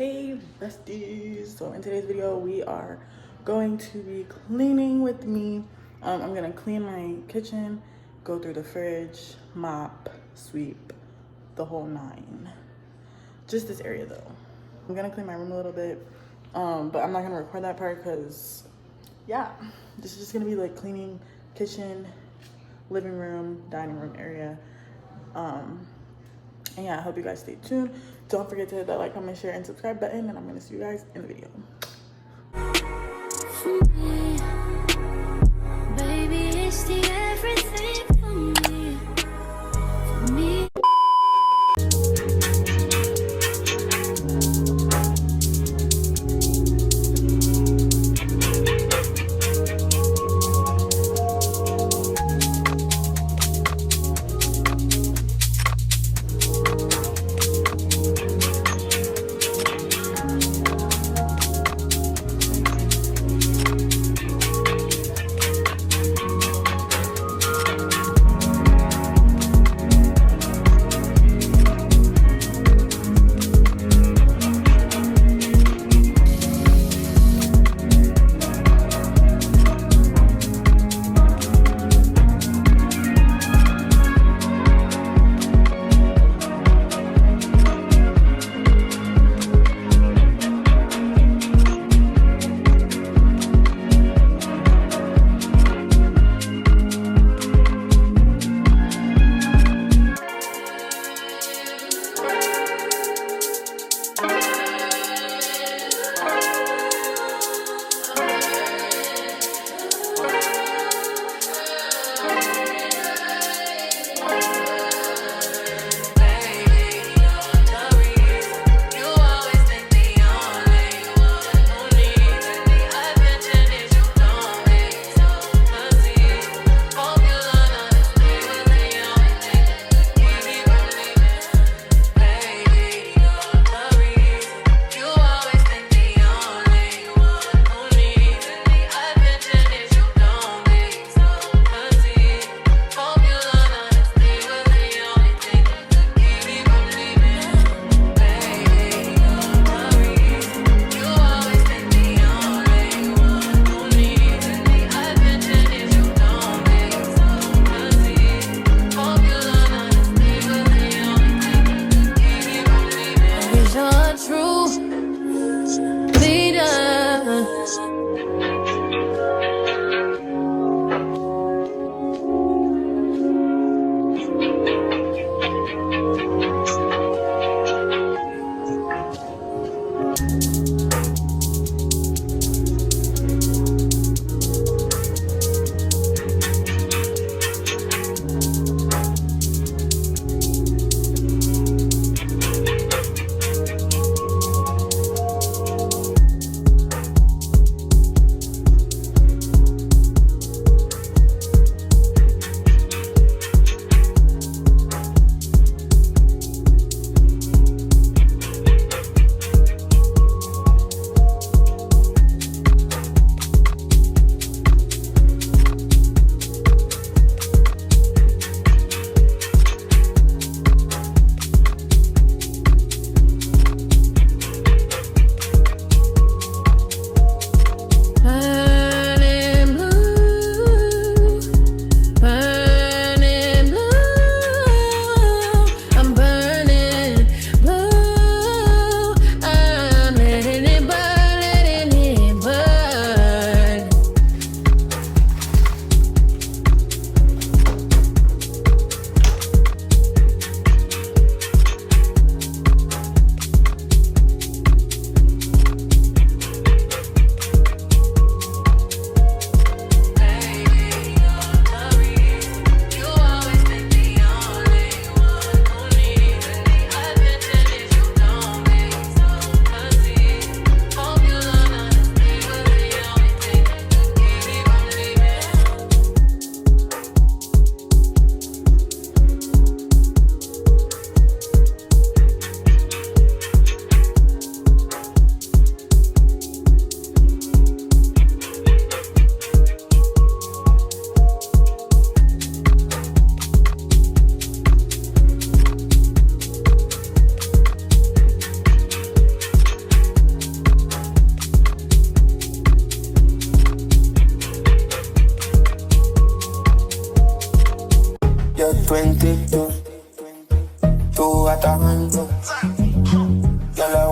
Hey besties, so in today's video we are going to be cleaning with me. I'm gonna clean my kitchen, go through the fridge, mop, sweep, the whole nine. Just this area though. I'm gonna clean my room a little bit, but I'm not gonna record that part because yeah, this is just gonna be like cleaning kitchen, living room, dining room area. And yeah, I hope you guys stay tuned. Don't forget to hit that like, comment, share, and subscribe button, and I'm gonna see you guys in the video. Baby, it's the everything for me. For me.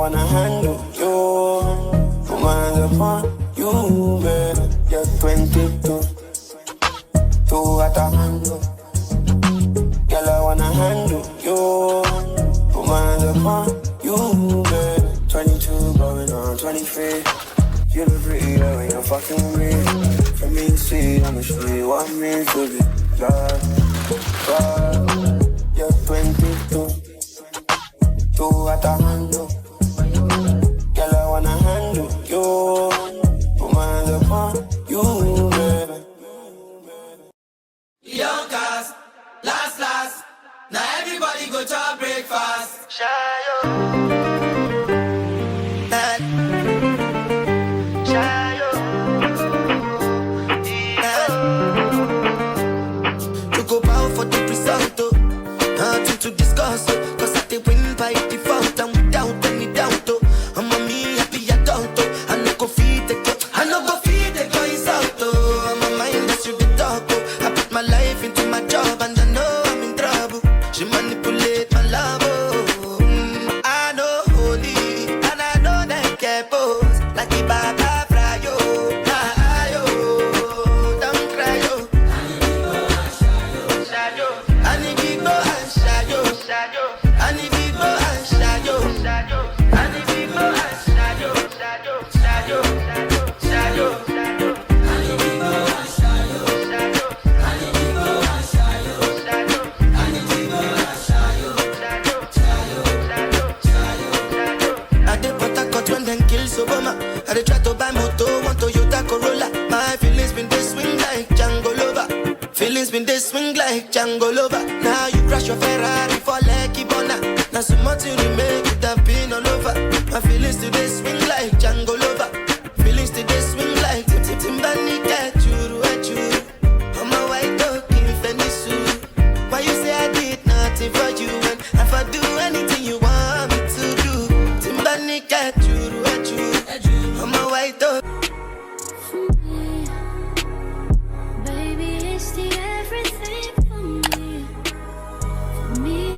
wanna handle you. Put my hands upon you, baby. You're 22, two at a handle. Girl, I wanna handle you. Put my hands upon you, baby. 22 going on 23. You look pretty when you're fucking with me. For me to see, I'ma show you what I mean to be loved. You're 22, two at a handle. Girl, I wanna handle you. Put my hands upon you, baby. Young cast, last. Now everybody go to breakfast. Shayo. To go bow for the result, nothing to discuss, cause I did win by default and without any doubt. I'm a me happy adult, I no go feed the girl, I no go feed the guys out. I'm a mindless you the dog, I put my life into my job and I know I'm in trouble. She manipulate my love, I know holy and I know that get pose like the Baba Frayo. Don't cry, yo. I dey try to buy moto, want Toyota Corolla. My feelings been they swing like Django Lover. Feelings been they swing like Django Lover. Now you crash your Ferrari for Lucky Bona. Now so much you remake it have been all over. My feelings today swing like Django Lover. Feelings today swing like Timbani get you at you. I'm a white dog in Fendi suit. Why you say I did nothing for you when if I do anything you want me to do? Timbani get you at you.